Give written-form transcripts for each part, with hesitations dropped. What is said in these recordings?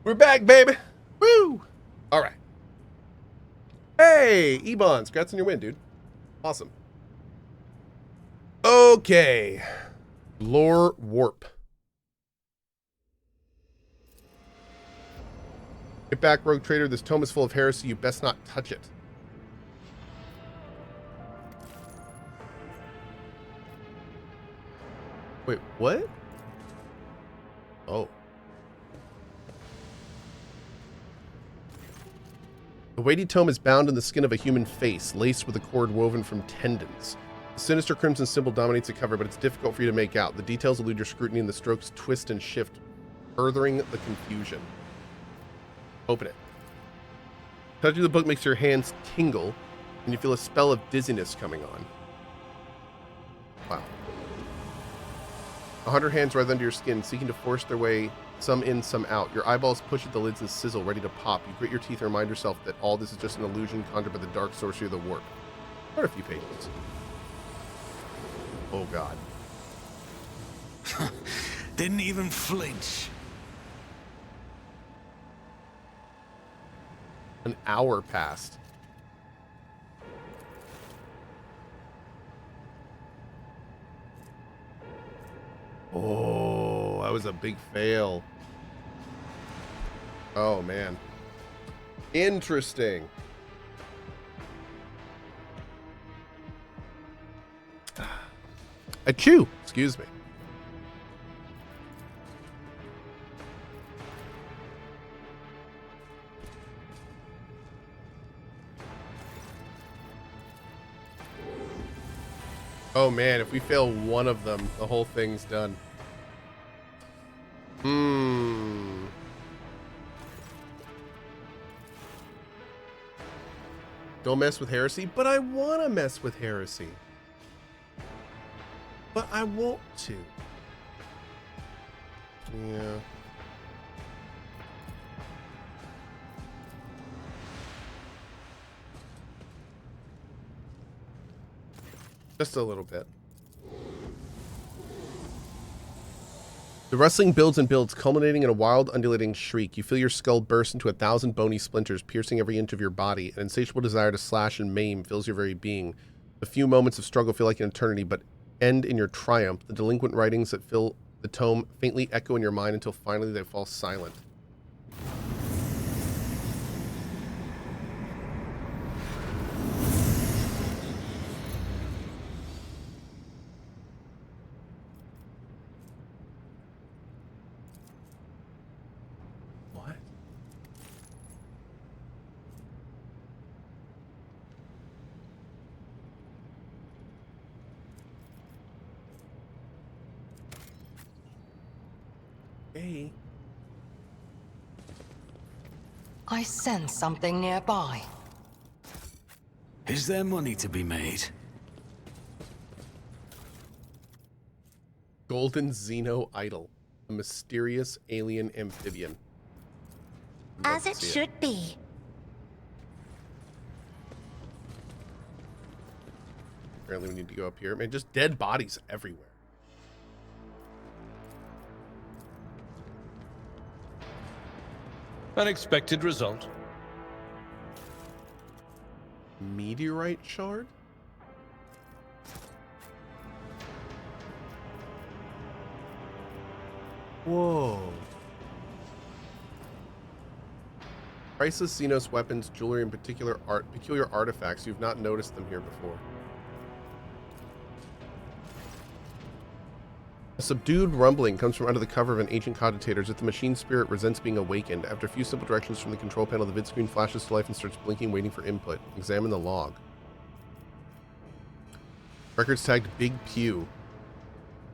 We're back, baby. Woo! All right. Hey, Ebon, congrats on your win, dude. Awesome. Okay. Lore warp. Get back, rogue trader. This tome is full of heresy. You best not touch it. Wait, what? Oh. The weighty tome is bound in the skin of a human face, laced with a cord woven from tendons. The sinister crimson symbol dominates the cover, but it's difficult for you to make out. The details elude your scrutiny, and the strokes twist and shift, furthering the confusion. Open it. Touching the book makes your hands tingle, and you feel a spell of dizziness coming on. Wow. 100 hands writhe under your skin, seeking to force their way, some in, some out. Your eyeballs push at the lids and sizzle, ready to pop. You grit your teeth and remind yourself that all this is just an illusion conjured by the dark sorcery of the warp. Start a few pages. Oh, God. Didn't even flinch. An hour passed. Oh, that was a big fail. Oh, man. Interesting. Achoo! Excuse me. Oh man, if we fail one of them, the whole thing's done. Don't mess with heresy, but I want to mess with heresy. But I want to. Yeah. Just a little bit. The wrestling builds and builds, culminating in a wild, undulating shriek. You feel your skull burst into 1,000 bony splinters, piercing every inch of your body. An insatiable desire to slash and maim fills your very being. The few moments of struggle feel like an eternity, but end in your triumph. The delinquent writings that fill the tome faintly echo in your mind until finally they fall silent. Hey. I sense something nearby. Is there money to be made? Golden Xeno Idol, a mysterious alien amphibian. As it should be. Apparently we need to go up here. Man, just dead bodies everywhere. Unexpected result. Meteorite shard? Whoa. Priceless Xenos weapons, jewelry, and peculiar artifacts. You've not noticed them here before. A subdued rumbling comes from under the cover of an ancient cogitator as if the machine spirit resents being awakened. After a few simple directions from the control panel, the vid screen flashes to life and starts blinking, waiting for input. Examine the log. Records tagged Big Pew.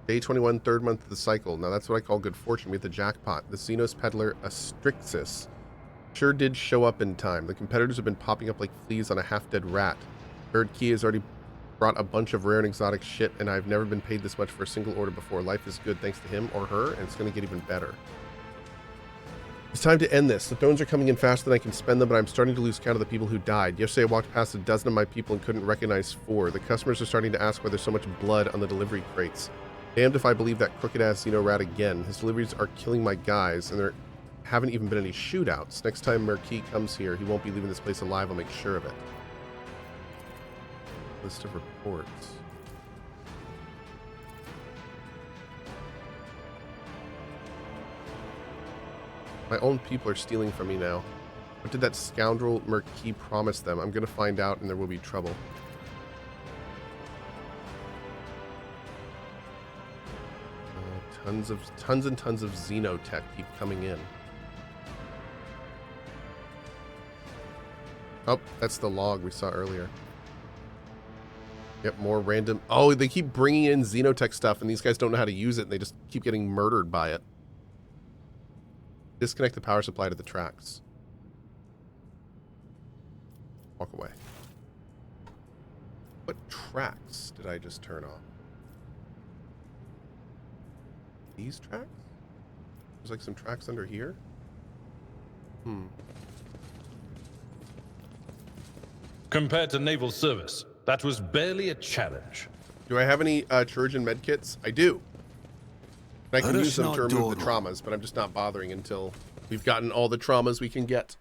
Day 21, third month of the cycle. Now that's what I call good fortune. We hit the jackpot. The Xenos peddler Astrixis sure did show up in time. The competitors have been popping up like fleas on a half-dead rat. Bird Key has already brought a bunch of rare and exotic shit, and I've never been paid this much for a single order before. Life is good thanks to him or her, and it's going to get even better. It's time to end this. The thrones are coming in faster than I can spend them, but I'm starting to lose count of the people who died. Yesterday I walked past a dozen of my people and couldn't recognize 4. The customers are starting to ask why there's so much blood on the delivery crates. Damned if I believe that crooked-ass Xeno rat again. His deliveries are killing my guys, and they're haven't even been any shootouts. Next time Marquis comes here, he won't be leaving this place alive. I'll make sure of it. List of reports. My own people are stealing from me now. What did that scoundrel Marquis promise them? I'm going to find out and there will be trouble. Tons and tons of xenotech keep coming in. Oh, that's the log we saw earlier. Yep, more random. Oh, they keep bringing in xenotech stuff and these guys don't know how to use it and they just keep getting murdered by it. Disconnect the power supply to the tracks. Walk away. What tracks did I just turn off? These tracks? There's like some tracks under here? Compared to naval service, that was barely a challenge. Do I have any Trojan medkits? I do. And I can Let us use them not to remove the dawdle. traumas, but I'm just not bothering until we've gotten all the traumas we can get.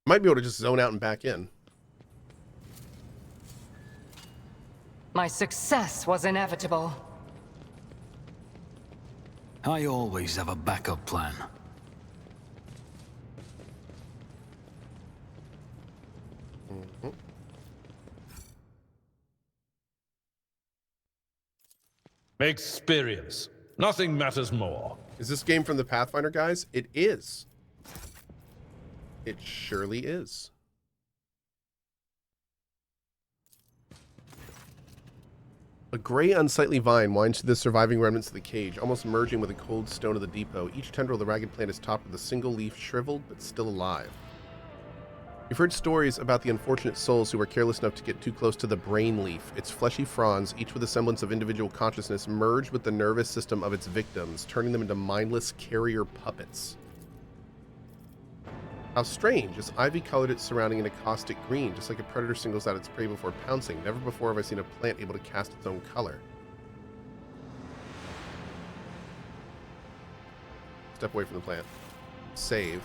Might be able to just zone out and back in. My success was inevitable. I always have a backup plan. Experience. Nothing matters more. Is this game from the Pathfinder guys? It is. It surely is. A gray, unsightly vine winds through the surviving remnants of the cage, almost merging with the cold stone of the depot. Each tendril of the ragged plant is topped with a single leaf, shriveled but still alive. You've heard stories about the unfortunate souls who were careless enough to get too close to the brain leaf. Its fleshy fronds, each with a semblance of individual consciousness, merge with the nervous system of its victims, turning them into mindless carrier puppets. How strange, as ivy colored its surrounding in a caustic green, just like a predator singles out its prey before pouncing. Never before have I seen a plant able to cast its own color. Step away from the plant. Save.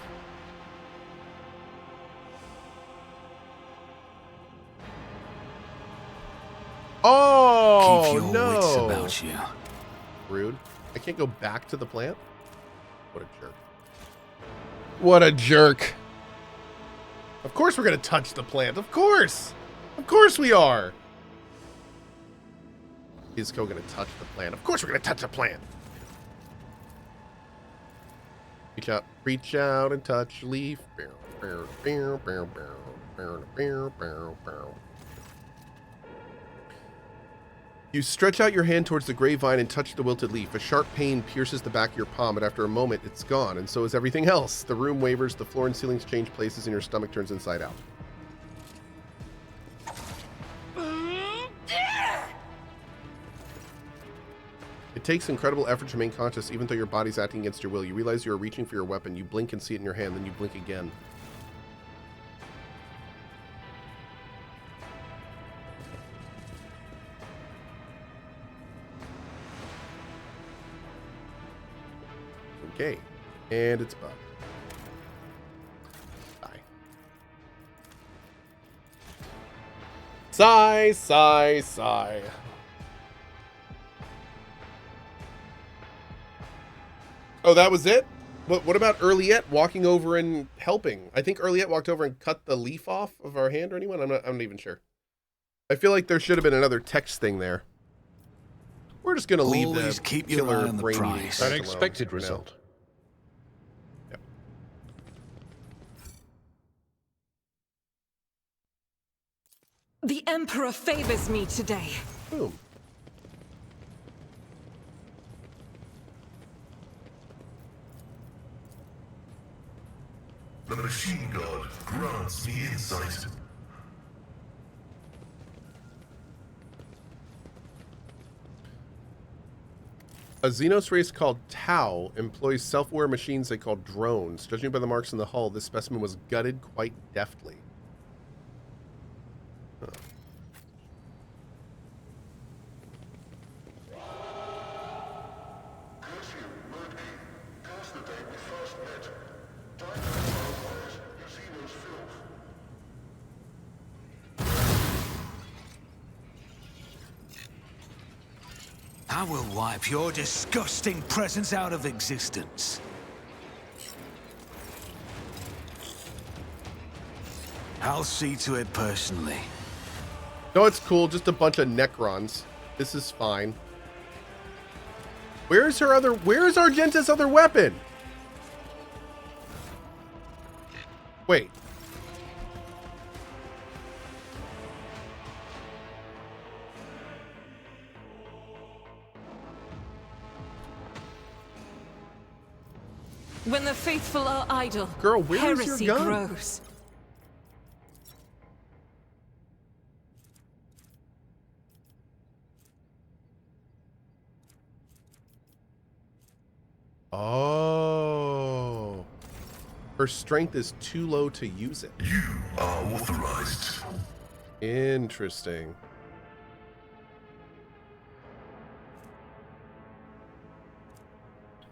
Oh, Keep your no. wits about you. Rude. I can't go back to the plant? What a jerk. What a jerk. Of course we're going to touch the plant. Of course. Of course we are. Is Cohh going to touch the plant? Of course we're going to touch the plant. Reach out and touch leaf. You stretch out your hand towards the gray vine and touch the wilted leaf. A sharp pain pierces the back of your palm, but after a moment, it's gone, and so is everything else. The room wavers, the floor and ceilings change places, and your stomach turns inside out. It takes incredible effort to remain conscious, even though your body's acting against your will. You realize you are reaching for your weapon. You blink and see it in your hand, then you blink again. Okay, and it's bugged. Sigh. Sigh, sigh, sigh. Oh, that was it? What about Earliette walking over and helping? I think Earliette walked over and cut the leaf off of our hand or anyone? I'm not even sure. I feel like there should have been another text thing there. We're just going to leave Always the keep your killer eye on the brain prize. eating stuff Unexpected alone for now. result. Yep. The Emperor favors me today. Boom. The machine god grants me insight. A Xenos race called Tau employs self-aware machines they call drones. Judging by the marks in the hull, this specimen was gutted quite deftly. Huh. Curse you, Murphy. Curse the day we first met. I will wipe your disgusting presence out of existence. I'll see to it personally. No, it's cool. Just a bunch of Necrons. This is fine. Where's Argenta's other weapon? Wait. When the faithful are idle, Girl, where is your heresy gun? grows. Oh. Her strength is too low to use it. You are authorized. Interesting.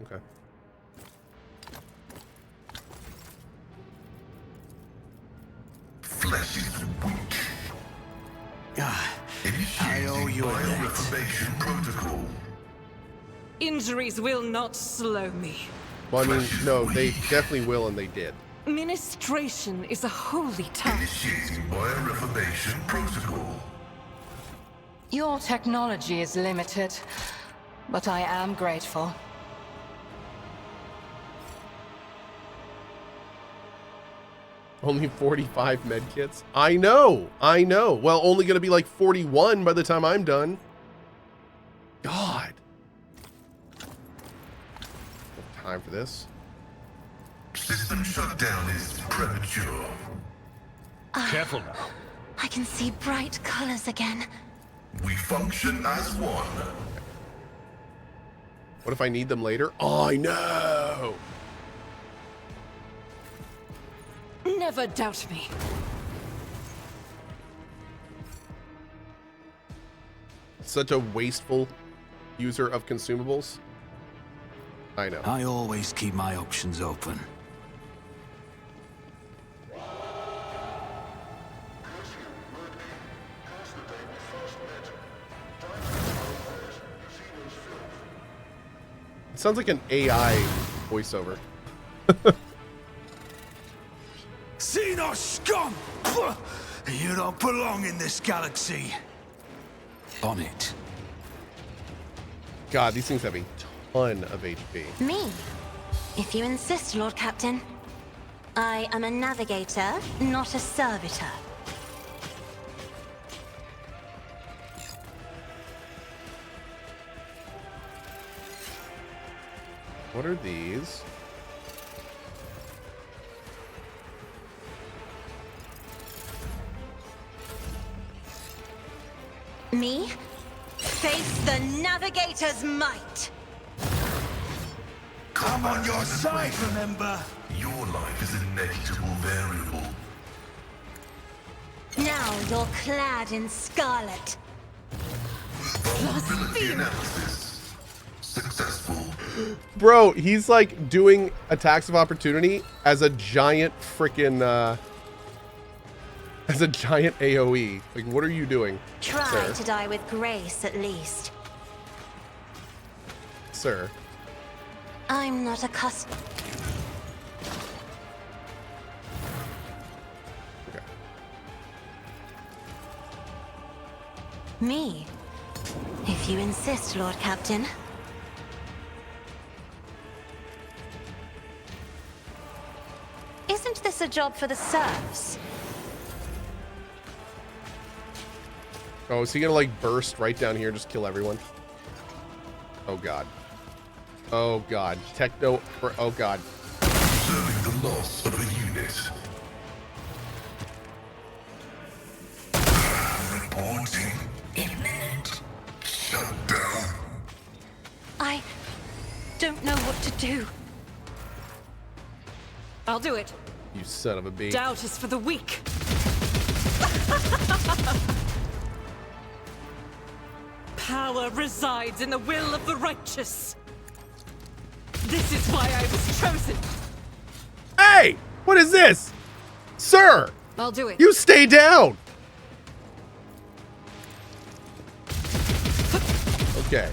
Okay. Flesh is weak. I Initiating owe you a debt. bioreformation protocol. Injuries will not slow me. Well, I mean, no, they definitely will, and they did. Ministration is a holy task. Initiating bioreformation protocol. Your technology is limited, but I am grateful. Only 45 medkits? I know. Well, only going to be like 41 by the time I'm done. God. No time for this. System shutdown is premature. Careful now. I can see bright colors again. We function as one. What if I need them later? Oh, I know. Never doubt me. Such a wasteful user of consumables. I know. I always keep my options open. It sounds like an AI voiceover. Xenos scum! You don't belong in this galaxy. On it. God, these things have a ton of HP. Me? If you insist, Lord Captain. I am a navigator, not a servitor. What are these? Me? Face the navigator's might! I'm on your side, remember? Your life is a negligible variable. Now you're clad in scarlet. Vulnerability analysis. Successful. Bro, he's like doing attacks of opportunity as a giant freaking as a giant AoE. Like, what are you doing, Try sir? to die with grace, at least. Sir. I'm not accustomed. Okay. Me? If you insist, Lord Captain. Isn't this a job for the serfs? Oh, is he gonna like burst right down here and just kill everyone? Oh god. Oh god. Techno. Oh god. Observing the loss of a unit. Reporting imminent shutdown. I don't know what to do. I'll do it. You son of a bee. Doubt is for the weak. Power resides in the will of the righteous. This is why I was chosen. Hey! What is this? Sir! I'll do it. You stay down! Okay.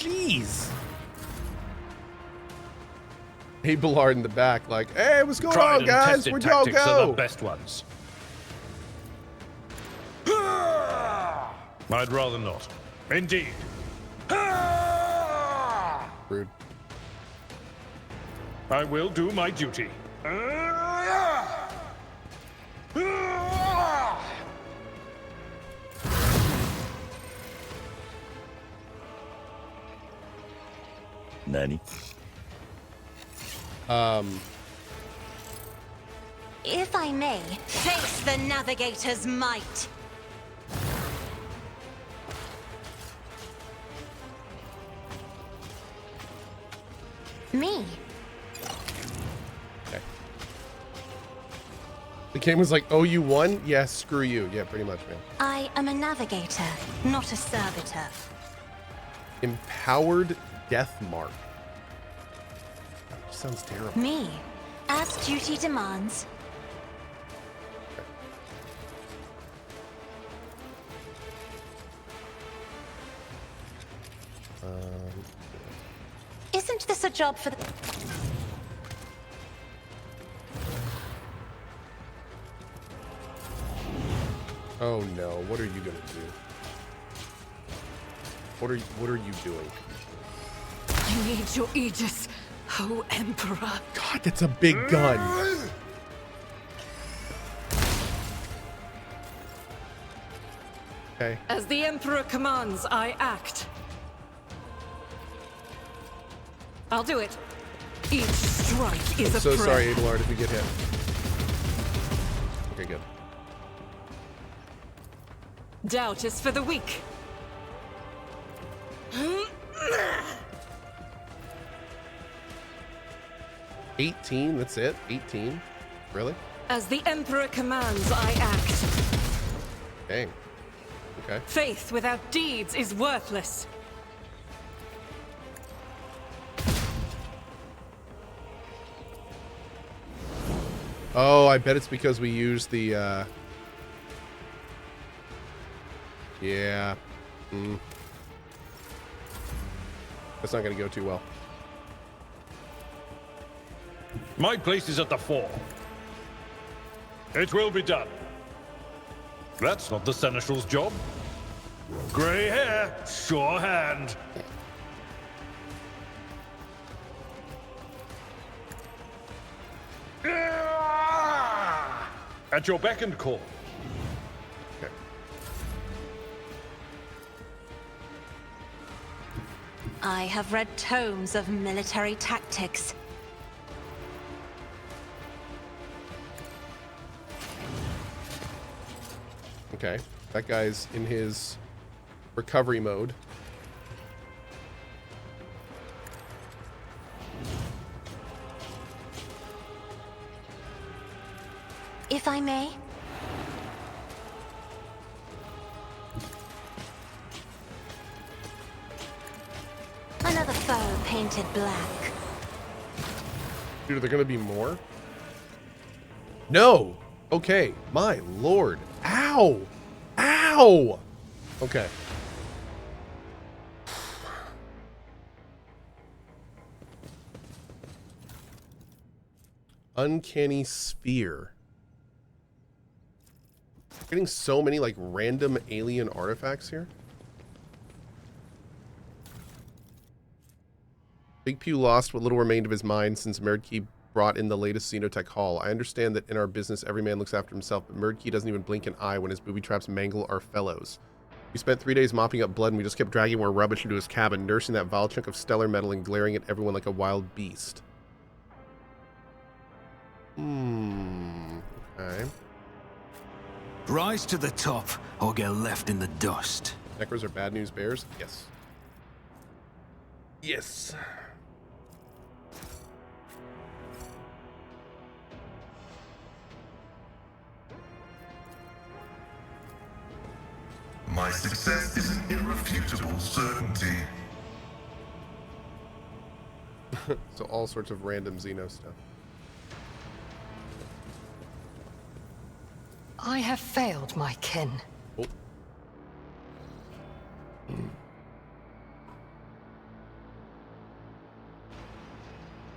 Jeez. Abelard in the back, like, hey, what's going Tried on, and guys? tested Where'd y'all tactics are the go? best ones. I'd rather not. Indeed. Rude. I will do my duty. Nani? If I may, face the Navigator's might. Me. Okay. The game was like, oh, you won? Yeah, screw you. Yeah, pretty much, man. I am a navigator, not a servitor. Empowered Death Mark. Sounds terrible. Me, as duty demands. Isn't this a job for the... Oh no, what are you gonna do? What are you doing? I need your aegis, O Emperor. God, that's a big gun. Okay. As the Emperor commands, I act. I'll do it. Each strike is a So prayer. sorry, Abelard, if we get hit. Okay, good. Doubt is for the weak. 18, that's it? 18? Really? As the Emperor commands, I act. Dang. Okay. Faith without deeds is worthless. Oh, I bet it's because we use the, yeah. That's not gonna go too well. My place is at the fore. It will be done. That's not the Seneschal's job. Grey hair, sure hand. At your beck and call. Okay. I have read tomes of military tactics. Okay. That guy's in his recovery mode. If I may. Another foe painted black. Dude, are there gonna be more? No! Okay, my lord. Ow! Ow! Okay. Uncanny sphere. Getting so many like random alien artifacts here. Big Pew lost what little remained of his mind since Merdkey brought in the latest Xenotech haul. I understand that in our business every man looks after himself, but Merdkey doesn't even blink an eye when his booby traps mangle our fellows. We spent 3 days mopping up blood and we just kept dragging more rubbish into his cabin, nursing that vile chunk of stellar metal and glaring at everyone like a wild beast. Okay. Rise to the top, or get left in the dust. Necrons are bad news bears? Yes. Yes. My success is an irrefutable certainty. So all sorts of random Xeno stuff. I have failed my kin. Oh.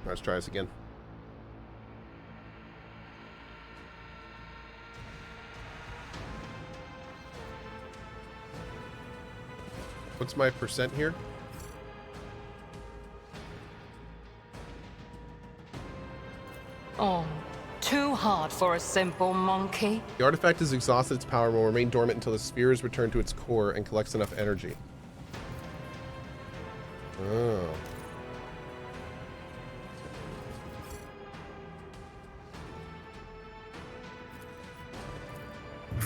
Let's try this again. What's my percent here? Oh, too hard for a simple monkey. The artifact has exhausted its power and will remain dormant until the sphere is returned to its core and collects enough energy. Oh.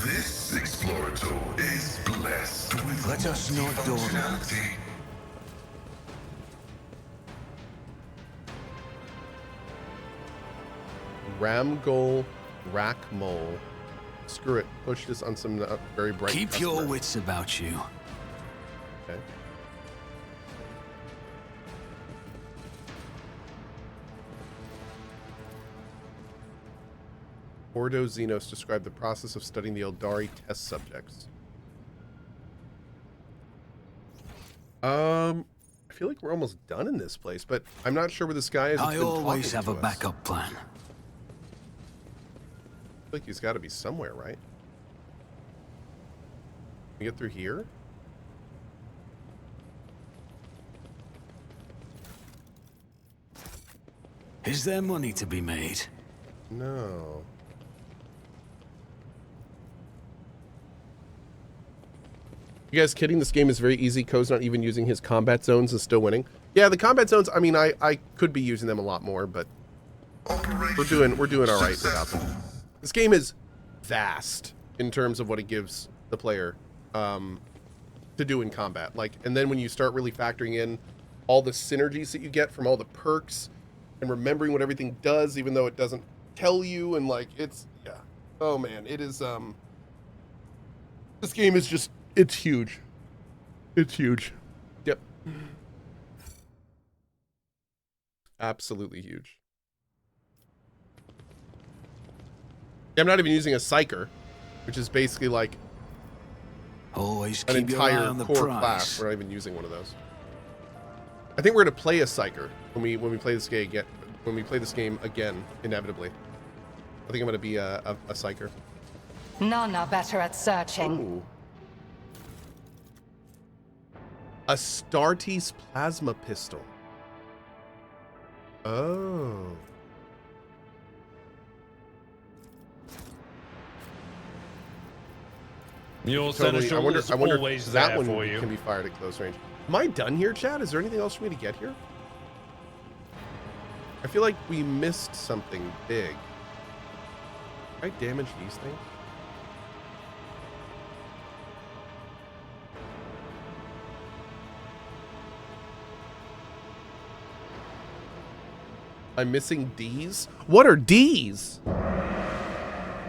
This explorator is blessed with Let us not dawdle. functionality. Ramgol Rackmole. Screw it. Push this on some very bright Keep customer. your wits about you. Okay. Ordo Xenos described the process of studying the Eldari test subjects. I feel like we're almost done in this place, but I'm not sure where this guy is. It's I been always talking have a to us. backup plan. I feel like he's got to be somewhere, right? Can we get through here? Is there money to be made? No. You guys kidding? This game is very easy. Cohh's not even using his combat zones and still winning. Yeah, the combat zones, I mean, I could be using them a lot more, but we're doing all right without them. This game is vast in terms of what it gives the player to do in combat. Like, and then when you start really factoring in all the synergies that you get from all the perks and remembering what everything does, even though it doesn't tell you, and like, it's, yeah. Oh man, it is, this game is just, it's huge. It's huge. Yep. Absolutely huge. I'm not even using a psyker, which is basically like Always an keep your eye entire on the core prize. class. We're not even using one of those. I think we're gonna play a psyker when we play this game again. When we play this game again, inevitably. I think I'm gonna be a psyker. None are better at searching. Ooh. Astartes plasma pistol. Oh. Your Totally. seneschal is I wonder always if that there one for you. can be fired at close range. Am I done here, Chad? Is there anything else for me to get here? I feel like we missed something big. Can I damage these things? I'm missing D's? What are D's?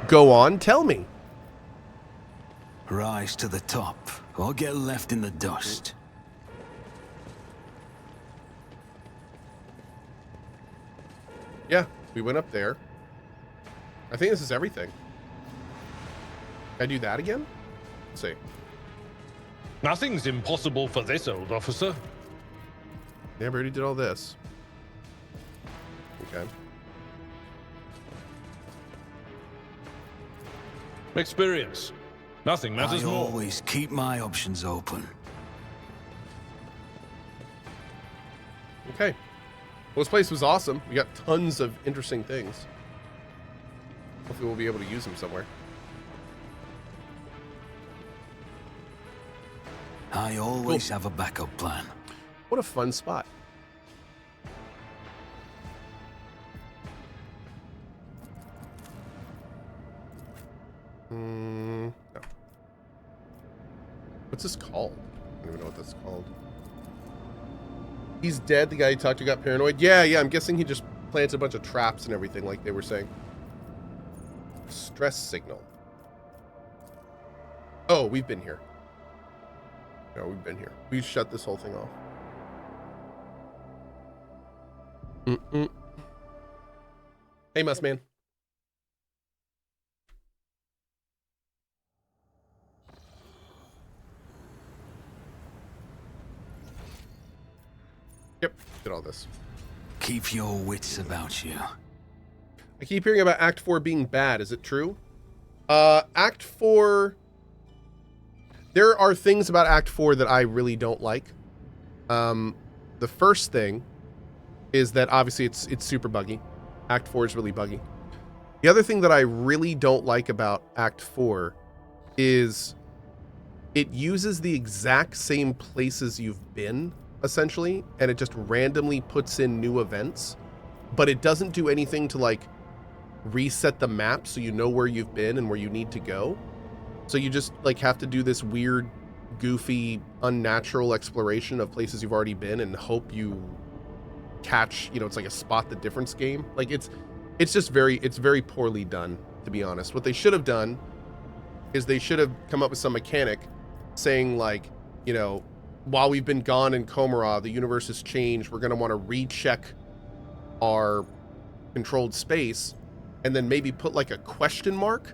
Go on, tell me. Rise to the top, or get left in the dust. Yeah, we went up there. I think this is everything. Can I do that again? Let's see. Nothing's impossible for this old officer. Yeah, we already did all this. Okay. Experience. Nothing matters I more. always keep my options open. Okay. Well, this place was awesome. We got tons of interesting things. Hopefully we'll be able to use them somewhere. I always have a backup plan. What a fun spot. No. What's this called? I don't even know what that's called. He's dead. The guy you talked to got paranoid. Yeah, I'm guessing he just planted a bunch of traps and everything like they were saying. Stress signal. Oh, we've been here. No, we've been here. We shut this whole thing off. Hey, Mussman. Yep, did all this. Keep your wits about you. I keep hearing about Act 4 being bad. Is it true? Act 4... There are things about Act 4 that I really don't like. The first thing is that obviously it's super buggy. Act 4 is really buggy. The other thing that I really don't like about Act 4 is it uses the exact same places you've been, essentially, and it just randomly puts in new events, but it doesn't do anything to, like, reset the map so you know where you've been and where you need to go. So you just, like, have to do this weird, goofy, unnatural exploration of places you've already been and hope you catch, you know, it's like a spot the difference game. Like, it's just it's very poorly done, to be honest. What they should have done is they should have come up with some mechanic saying, like, you know, while we've been gone in Cohh, the universe has changed. We're going to want to recheck our controlled space and then maybe put like a question mark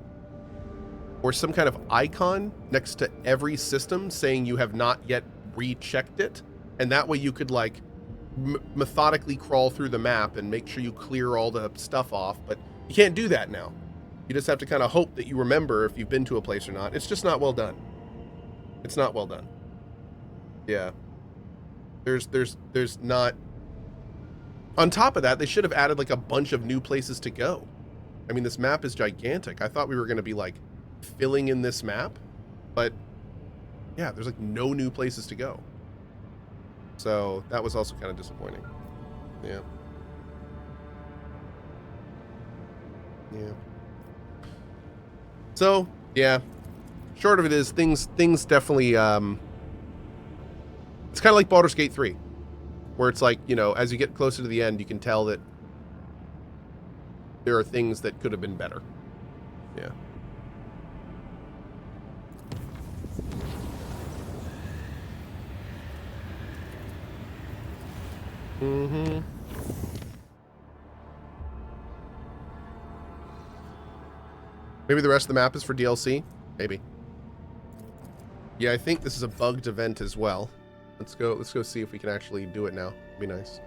or some kind of icon next to every system saying you have not yet rechecked it. And that way you could, like, methodically crawl through the map and make sure you clear all the stuff off. But you can't do that now. You just have to kind of hope that you remember if you've been to a place or not. It's just not well done. It's not well done. Yeah. There's not... On top of that, they should have added, like, a bunch of new places to go. I mean, this map is gigantic. I thought we were going to be, like, filling in this map. But, yeah, there's, like, no new places to go. So, that was also kind of disappointing. Yeah. Yeah. So, yeah. Short of it is, things definitely, it's kind of like Baldur's Gate 3, where it's like, you know, as you get closer to the end, you can tell that there are things that could have been better. Yeah. Mm-hmm. Maybe the rest of the map is for DLC? Maybe. Yeah, I think this is a bugged event as well. Let's go see if we can actually do it now. It'd be nice.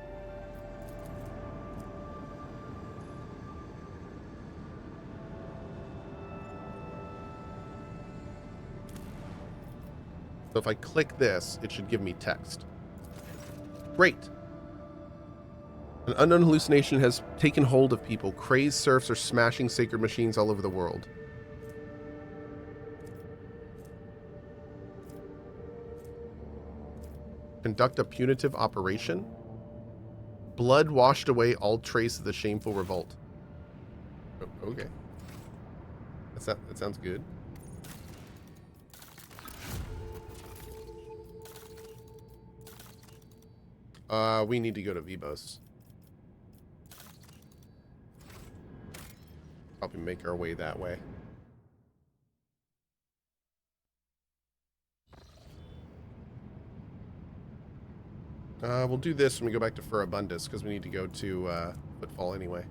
So if I click this, it should give me text. Great. An unknown hallucination has taken hold of people. Crazed serfs are smashing sacred machines all over the world. Conduct a punitive operation. Blood washed away all trace of the shameful revolt. Oh, okay. That sounds good. We need to go to Vivos. Probably make our way that way. We'll do this when we go back to Furabundus, because we need to go to Footfall anyway.